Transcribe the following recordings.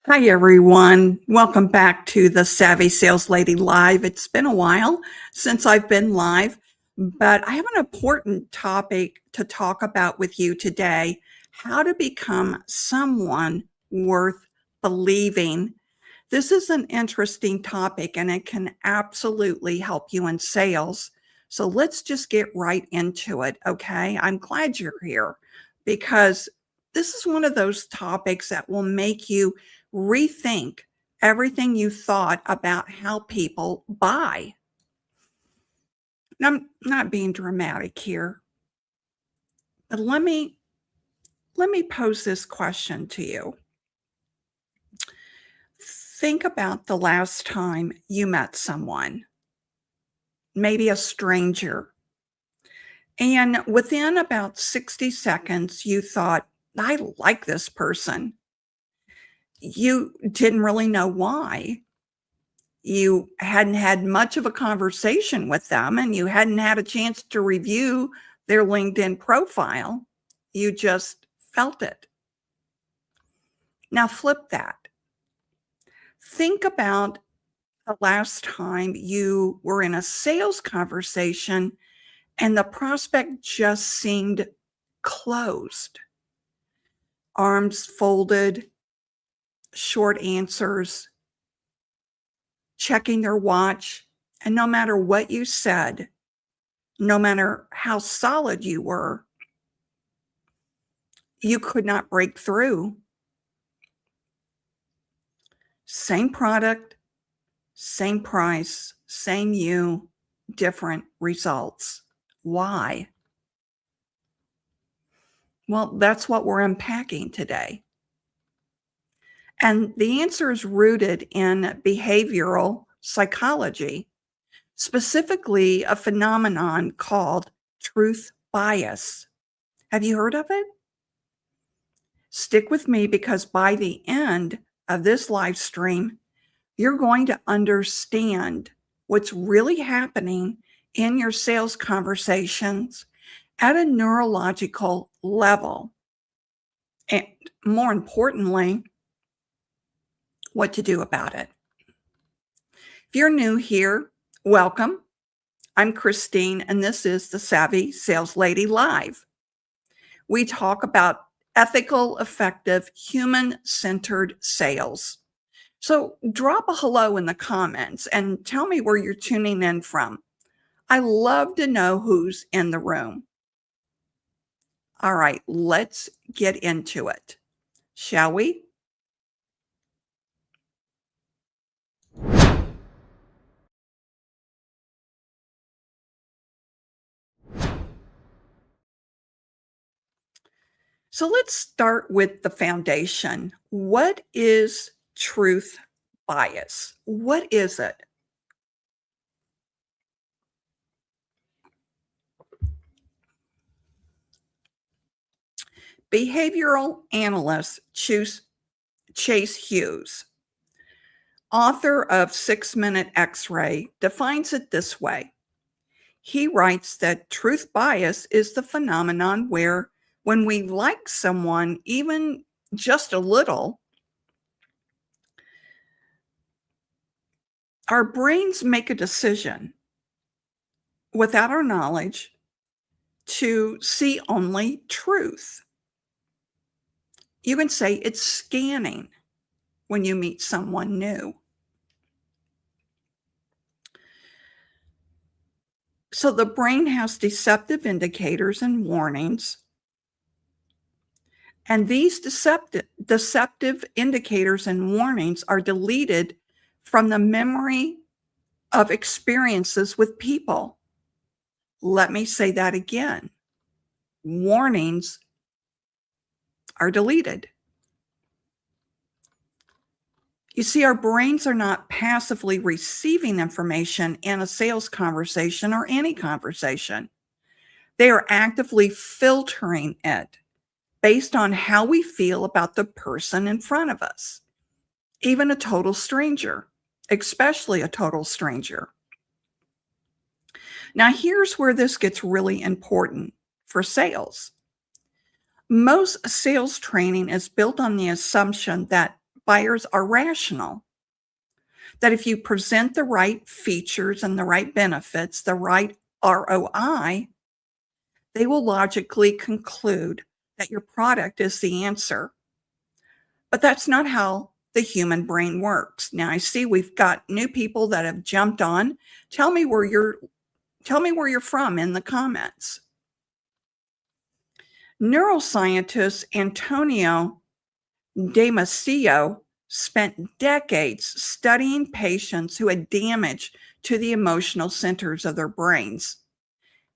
Hi, everyone. Welcome back to the Savvy Sales Lady Live. It's been a while since I've been live, but I have an important topic to talk about with you today: how to become someone worth believing. This is an interesting topic and it can absolutely help you in sales. So let's just get right into it, okay? I'm glad you're here because this is one of those topics that will make you rethink everything you thought about how people buy. Now, I'm not being dramatic here, but let me pose this question to you. Think about the last time you met someone, maybe a stranger, and within about 60 seconds, you thought, I like this person. You didn't really know why. You hadn't had much of a conversation with them and you hadn't had a chance to review their LinkedIn profile. You just felt it. Now flip that. Think about the last time you were in a sales conversation and the prospect just seemed closed, arms folded, short answers, checking their watch. And no matter what you said, no matter how solid you were, you could not break through. Same product, same price, same you, different results. Why? Well, that's what we're unpacking today. And the answer is rooted in behavioral psychology, specifically a phenomenon called truth bias. Have you heard of it? Stick with me because by the end of this live stream, you're going to understand what's really happening in your sales conversations at a neurological level. And more importantly, what to do about it. If you're new here, welcome. I'm Christine, and this is the Savvy Sales Lady Live. We talk about ethical, effective, human-centered sales. So drop a hello in the comments and tell me where you're tuning in from. I love to know who's in the room. All right, let's get into it, shall we? So let's start with the foundation. What is truth bias? What is it? Behavioral analyst Chase Hughes, author of 6 Minute X-Ray, defines it this way. He writes that truth bias is the phenomenon where when we like someone, even just a little, our brains make a decision without our knowledge to see only truth. You can say it's scanning when you meet someone new. So the brain has deceptive indicators and warnings. And these deceptive indicators and warnings are deleted from the memory of experiences with people. Let me say that again. Warnings are deleted. You see, our brains are not passively receiving information in a sales conversation or any conversation. They are actively filtering it based on how we feel about the person in front of us, even a total stranger, especially a total stranger. Now, here's where this gets really important for sales. Most sales training is built on the assumption that buyers are rational, that if you present the right features and the right benefits, the right ROI, they will logically conclude that your product is the answer. But that's not how the human brain works. Now, I see we've got new people that have jumped on. Tell me where you're from in the comments. Neuroscientist Antonio Damasio spent decades studying patients who had damage to the emotional centers of their brains.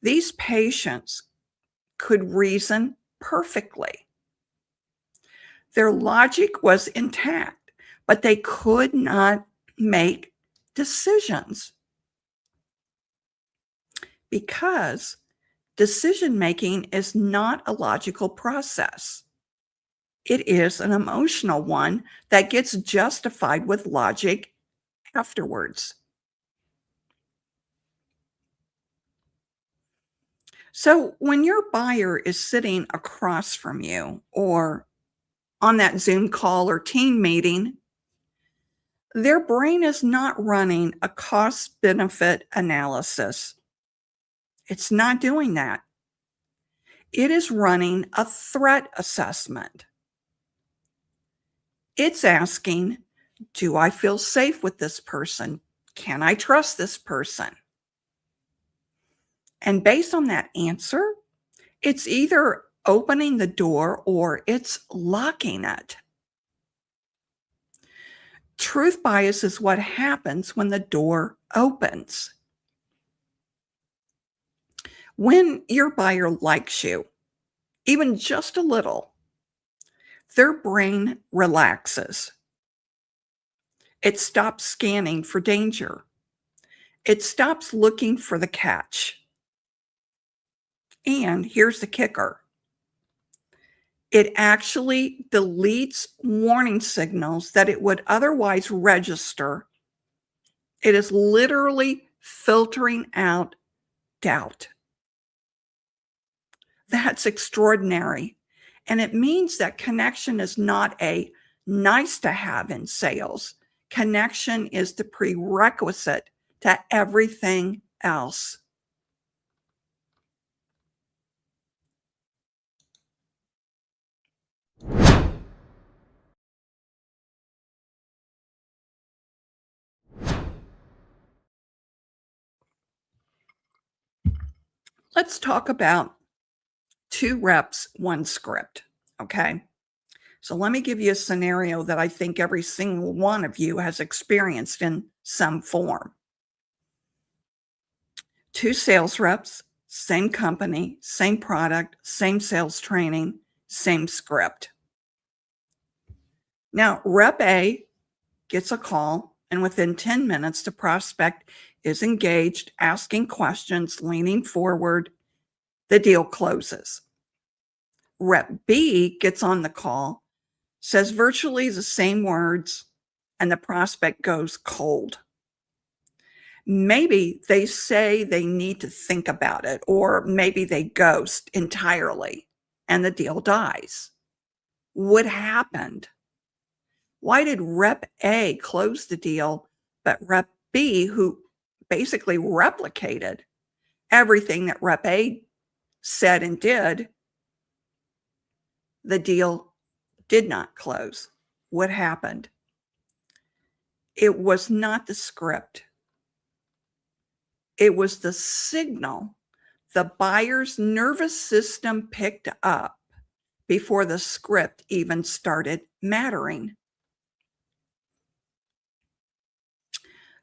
These patients could reason perfectly. Their logic was intact, but they could not make decisions because decision-making is not a logical process. It is an emotional one that gets justified with logic afterwards. So when your buyer is sitting across from you or on that Zoom call or team meeting, their brain is not running a cost-benefit analysis. It's not doing that. It is running a threat assessment. It's asking, do I feel safe with this person? Can I trust this person? And based on that answer, it's either opening the door or it's locking it. Truth bias is what happens when the door opens. When your buyer likes you, even just a little, their brain relaxes. It stops scanning for danger. It stops looking for the catch. And here's the kicker. It actually deletes warning signals that it would otherwise register. It is literally filtering out doubt. That's extraordinary. And it means that connection is not a nice to have in sales. Connection is the prerequisite to everything else. Let's talk about 2 reps, 1 script. Okay. So let me give you a scenario that I think every single one of you has experienced in some form. 2 sales reps, same company, same product, same sales training, same script. Now, Rep A gets a call, and within 10 minutes, the prospect is engaged, asking questions, leaning forward. The deal closes. Rep B gets on the call, says virtually the same words, and the prospect goes cold. Maybe they say they need to think about it, or maybe they ghost entirely and the deal dies. What happened? Why did Rep A close the deal, but Rep B, who basically replicated everything that Rep A said and did, the deal did not close? What happened? It was not the script. It was the signal the buyer's nervous system picked up before the script even started mattering.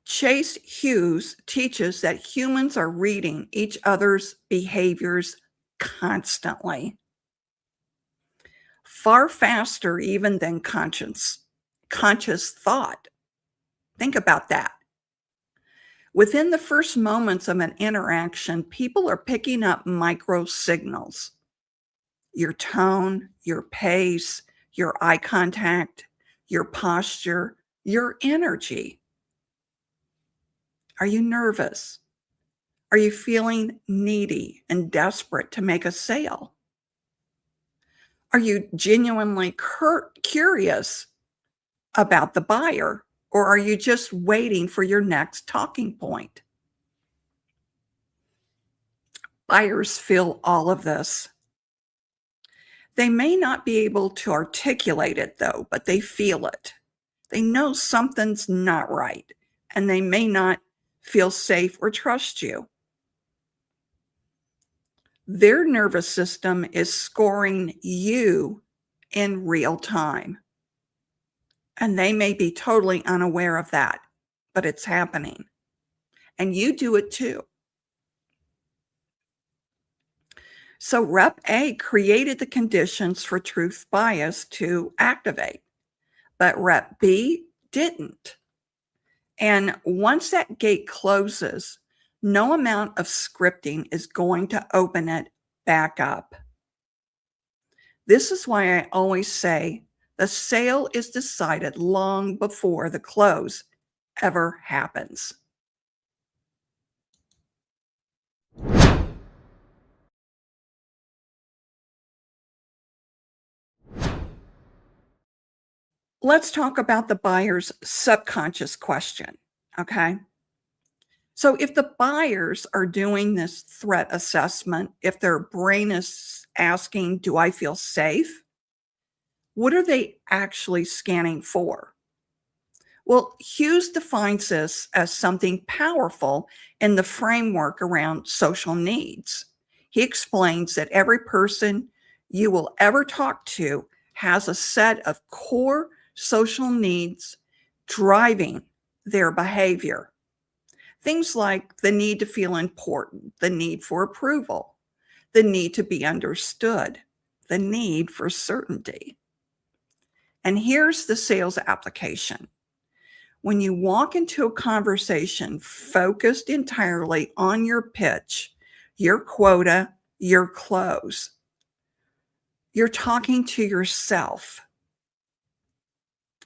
Chase Hughes teaches that humans are reading each other's behaviors constantly, far faster even than conscious thought. Think about that. Within the first moments of an interaction, people are picking up micro signals. Your tone, your pace, your eye contact, your posture, your energy. Are you nervous? Are you feeling needy and desperate to make a sale? Are you genuinely curious about the buyer, or are you just waiting for your next talking point? Buyers feel all of this. They may not be able to articulate it though, but they feel it. They know something's not right, and they may not feel safe or trust you. Their nervous system is scoring you in real time. And they may be totally unaware of that, but it's happening. And you do it too. So Rep A created the conditions for truth bias to activate, but Rep B didn't. And once that gate closes, no amount of scripting is going to open it back up. This is why I always say the sale is decided long before the close ever happens. Let's talk about the buyer's subconscious question, okay? So if the buyers are doing this threat assessment, if their brain is asking, do I feel safe? What are they actually scanning for? Well, Hughes defines this as something powerful in the framework around social needs. He explains that every person you will ever talk to has a set of core social needs driving their behavior. Things like the need to feel important, the need for approval, the need to be understood, the need for certainty. And here's the sales application. When you walk into a conversation focused entirely on your pitch, your quota, your close, you're talking to yourself.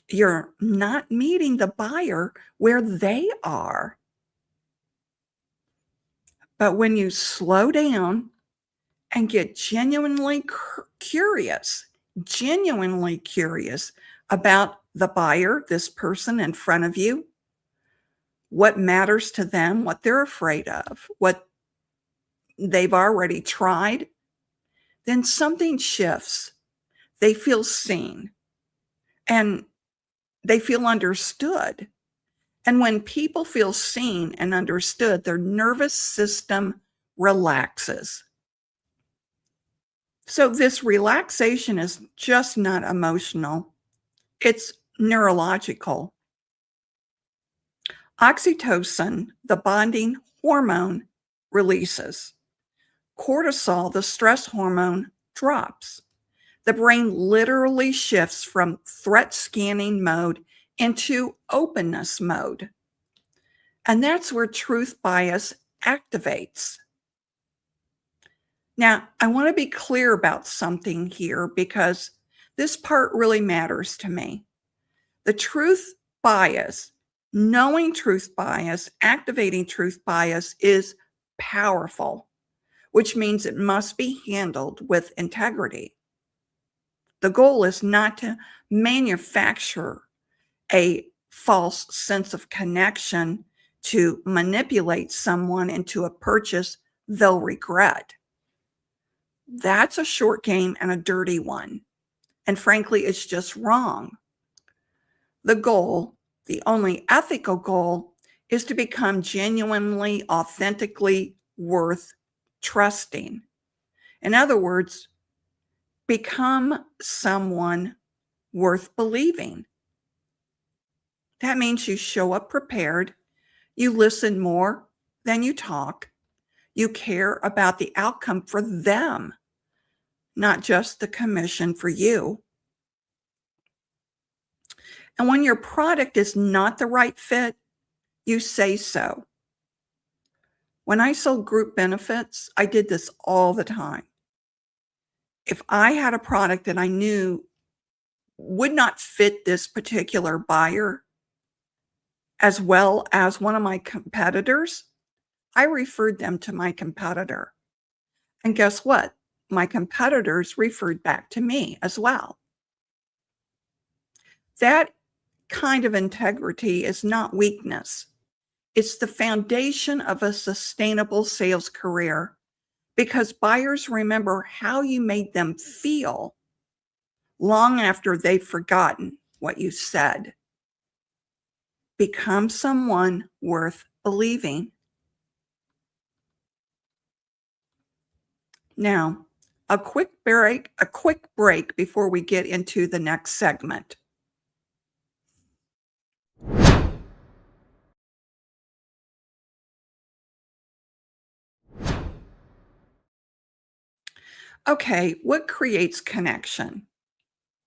You're not meeting the buyer where they are. But when you slow down and get genuinely curious about the buyer, this person in front of you, what matters to them, what they're afraid of, what they've already tried, then something shifts. They feel seen and they feel understood. And when people feel seen and understood, their nervous system relaxes. So this relaxation is just not emotional. It's neurological. Oxytocin, the bonding hormone, releases. Cortisol, the stress hormone, drops. The brain literally shifts from threat scanning mode into openness mode. And that's where truth bias activates. Now, I want to be clear about something here because this part really matters to me. The truth bias, knowing truth bias, activating truth bias is powerful, which means it must be handled with integrity. The goal is not to manufacture a false sense of connection to manipulate someone into a purchase they'll regret. That's a short game and a dirty one. And frankly, it's just wrong. The goal, the only ethical goal, is to become genuinely, authentically worth trusting. In other words, become someone worth believing. That means you show up prepared, you listen more than you talk, you care about the outcome for them, not just the commission for you. And when your product is not the right fit, you say so. When I sold group benefits, I did this all the time. If I had a product that I knew would not fit this particular buyer as well as one of my competitors, I referred them to my competitor. And guess what? My competitors referred back to me as well. That kind of integrity is not weakness. It's the foundation of a sustainable sales career because buyers remember how you made them feel long after they've forgotten what you said. Become someone worth believing. Now, a quick break before we get into the next segment. Okay, what creates connection?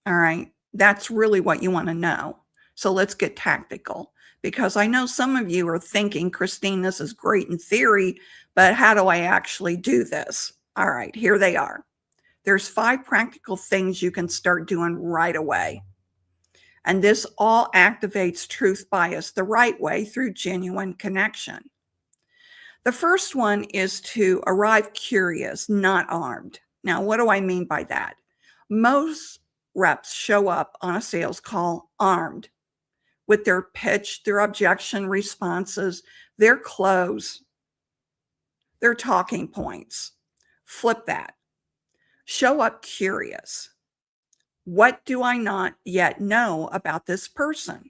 All right, that's really what you want to know. So let's get tactical because I know some of you are thinking, Christine, this is great in theory, but how do I actually do this? All right, here they are. There's 5 practical things you can start doing right away. And this all activates truth bias the right way through genuine connection. The first one is to arrive curious, not armed. Now, what do I mean by that? Most reps show up on a sales call armed with their pitch, their objection responses, their close, their talking points. Flip that. Show up curious. What do I not yet know about this person?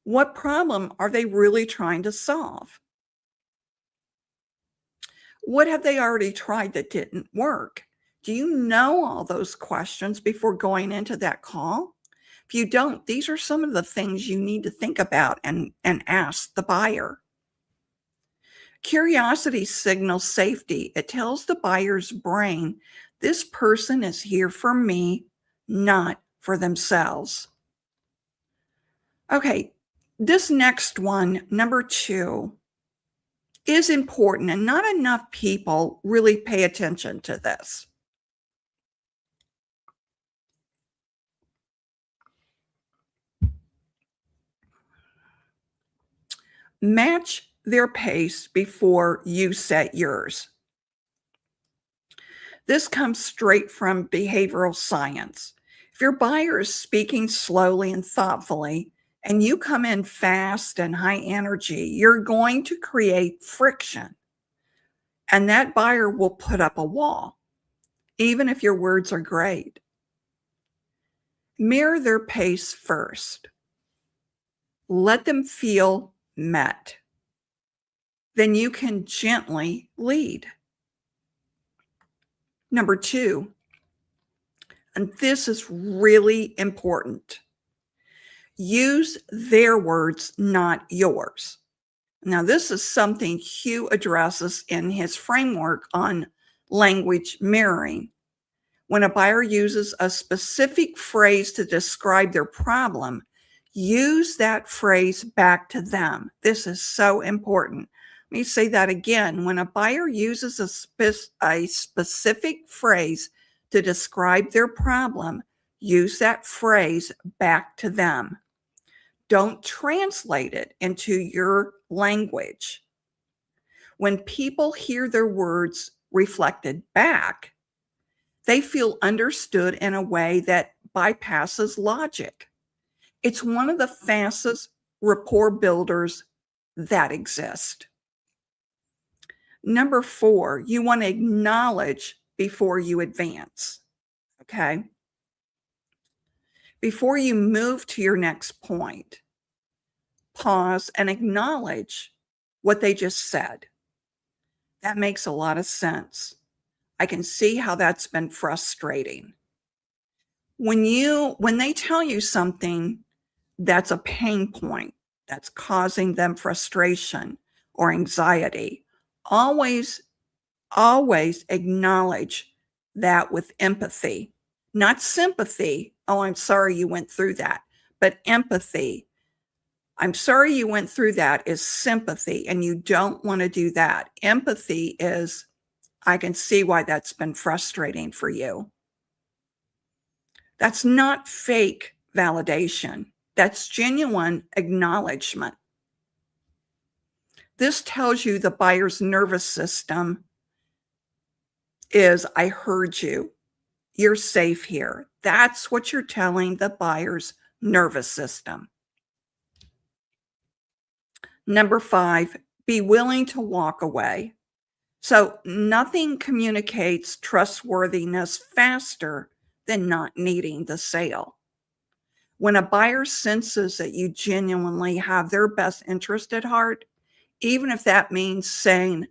What problem are they really trying to solve? What have they already tried that didn't work? Do you know all those questions before going into that call? If you don't, these are some of the things you need to think about and ask the buyer. Curiosity signals safety. It tells the buyer's brain, this person is here for me, not for themselves. Okay, this next one, number 2, is important, and not enough people really pay attention to this. Match their pace before you set yours. This comes straight from behavioral science. If your buyer is speaking slowly and thoughtfully, and you come in fast and high energy, you're going to create friction. And that buyer will put up a wall, even if your words are great. Mirror their pace first. Let them feel met. Then you can gently lead. Number 2, and this is really important, use their words, not yours. Now, this is something Hugh addresses in his framework on language mirroring. When a buyer uses a specific phrase to describe their problem, use that phrase back to them. This is so important. Let me say that again. When a buyer uses a specific phrase to describe their problem, use that phrase back to them. Don't translate it into your language. When people hear their words reflected back, they feel understood in a way that bypasses logic. It's one of the fastest rapport builders that exist. Number 4, you want to acknowledge before you advance. Okay. Before you move to your next point, pause and acknowledge what they just said. That makes a lot of sense. I can see how that's been frustrating. When they tell you something that's a pain point, that's causing them frustration or anxiety, always acknowledge that with empathy, not sympathy. Oh, I'm sorry you went through that, but empathy. I'm sorry you went through that is sympathy, and you don't want to do that. Empathy is, I can see why that's been frustrating for you. That's not fake validation. That's genuine acknowledgement. This tells you the buyer's nervous system is, I heard you. You're safe here. That's what you're telling the buyer's nervous system. Number 5, be willing to walk away. So nothing communicates trustworthiness faster than not needing the sale. When a buyer senses that you genuinely have their best interest at heart, even if that means saying,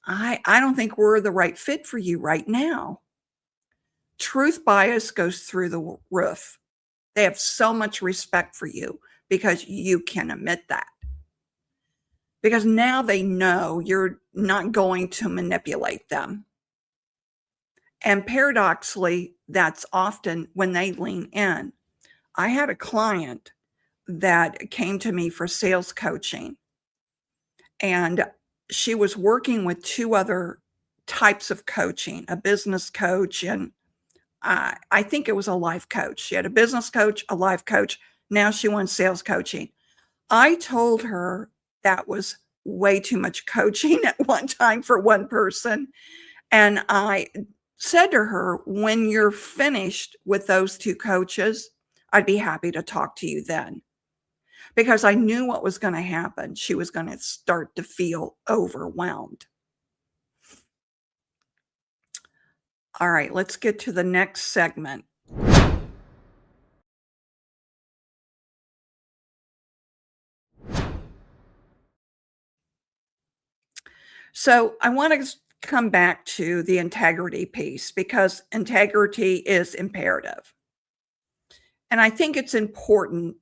I don't think we're the right fit for you right now. Truth bias goes through the roof. They have so much respect for you because you can admit that. Because now they know you're not going to manipulate them. And paradoxically, that's often when they lean in. I had a client that came to me for sales coaching, and she was working with 2 other types of coaching, a business coach, and I think it was a life coach. She had a business coach, a life coach. Now she wants sales coaching. I told her that was way too much coaching at one time for one person. And I said to her, when you're finished with those 2 coaches, I'd be happy to talk to you then. Because I knew what was going to happen. She was going to start to feel overwhelmed. All right, let's get to the next segment. So I want to come back to the integrity piece because integrity is imperative. And I think it's important,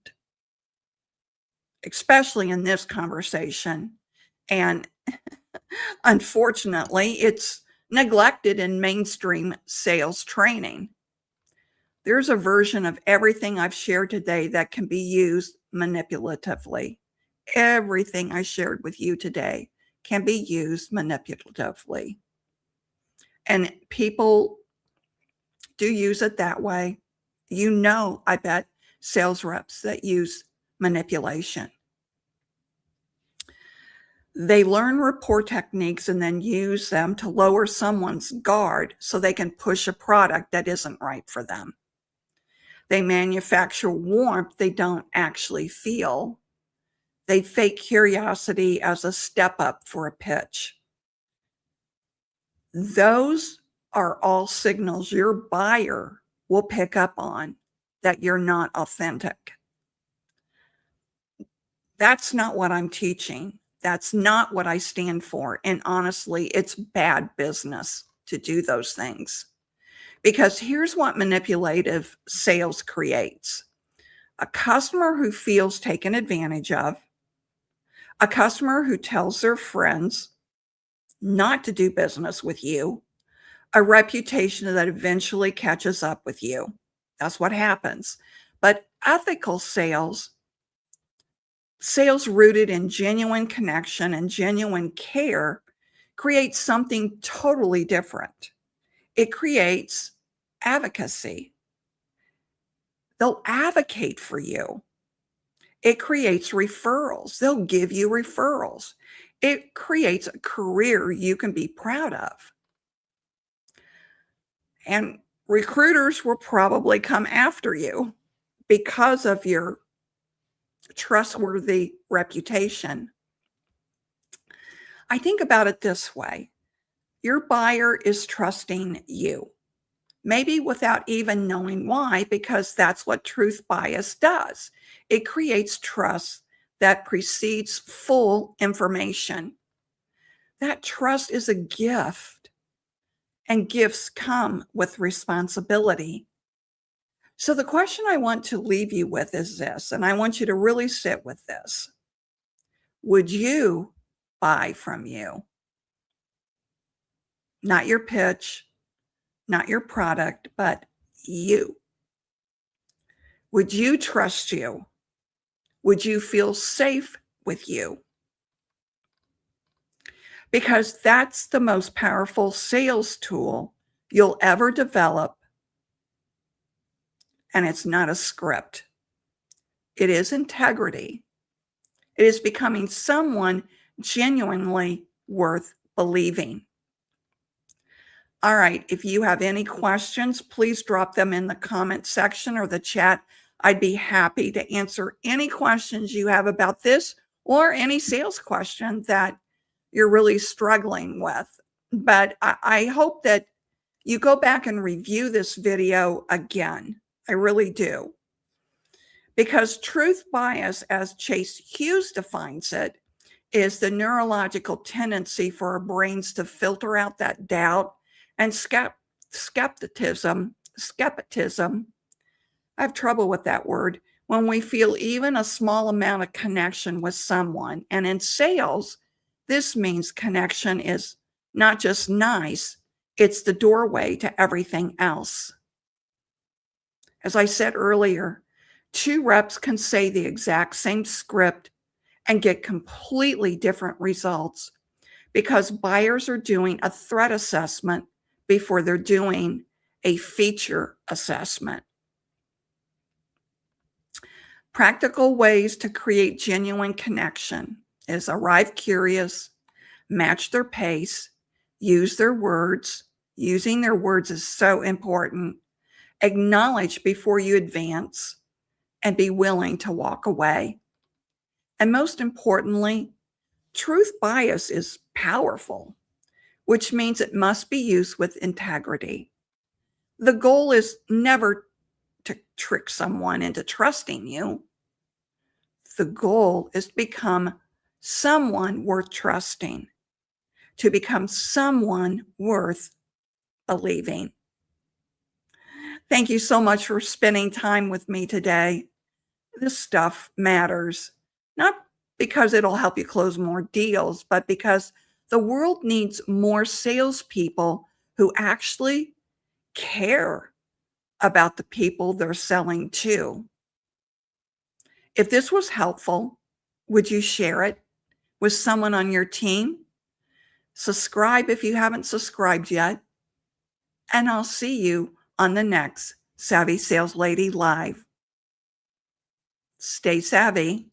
especially in this conversation. And unfortunately, it's neglected in mainstream sales training. There's a version of everything I've shared today that can be used manipulatively. Everything I shared with you today can be used manipulatively. And people do use it that way. You know, I bet sales reps that use manipulation. They learn rapport techniques and then use them to lower someone's guard so they can push a product that isn't right for them. They manufacture warmth they don't actually feel. They fake curiosity as a step up for a pitch. Those are all signals your buyer will pick up on that you're not authentic. That's not what I'm teaching. That's not what I stand for. And honestly, it's bad business to do those things. Because here's what manipulative sales creates: a customer who feels taken advantage of, a customer who tells their friends not to do business with you, a reputation that eventually catches up with you. That's what happens. But ethical sales, sales rooted in genuine connection and genuine care, creates something totally different. It creates advocacy. They'll advocate for you. It creates referrals. They'll give you referrals. It creates a career you can be proud of. And recruiters will probably come after you because of your trustworthy reputation. I think about it this way. Your buyer is trusting you, maybe without even knowing why, because that's what truth bias does. It creates trust that precedes full information. That trust is a gift, and gifts come with responsibility. So the question I want to leave you with is this, and I want you to really sit with this. Would you buy from you? Not your pitch, not your product, but you. Would you trust you? Would you feel safe with you? Because that's the most powerful sales tool you'll ever develop. And it's not a script. It is integrity. It is becoming someone genuinely worth believing. All right, if you have any questions, please drop them in the comment section or the chat. I'd be happy to answer any questions you have about this or any sales question that you're really struggling with. But I hope that you go back and review this video again. I really do. Because truth bias, as Chase Hughes defines it, is the neurological tendency for our brains to filter out that doubt and skepticism. I have trouble with that word. When we feel even a small amount of connection with someone. And in sales, this means connection is not just nice, it's the doorway to everything else. As I said earlier, two reps can say the exact same script and get completely different results because buyers are doing a threat assessment before they're doing a feature assessment. Practical ways to create genuine connection is arrive curious, match their pace, use their words. Using their words is so important. Acknowledge before you advance and be willing to walk away. And most importantly, truth bias is powerful, which means it must be used with integrity. The goal is never to trick someone into trusting you. The goal is to become someone worth trusting, to become someone worth believing. Thank you so much for spending time with me today. This stuff matters, not because it'll help you close more deals, but because the world needs more salespeople who actually care about the people they're selling to. If this was helpful, would you share it with someone on your team? Subscribe if you haven't subscribed yet. And I'll see you on the next Savvy Sales Lady Live. Stay savvy.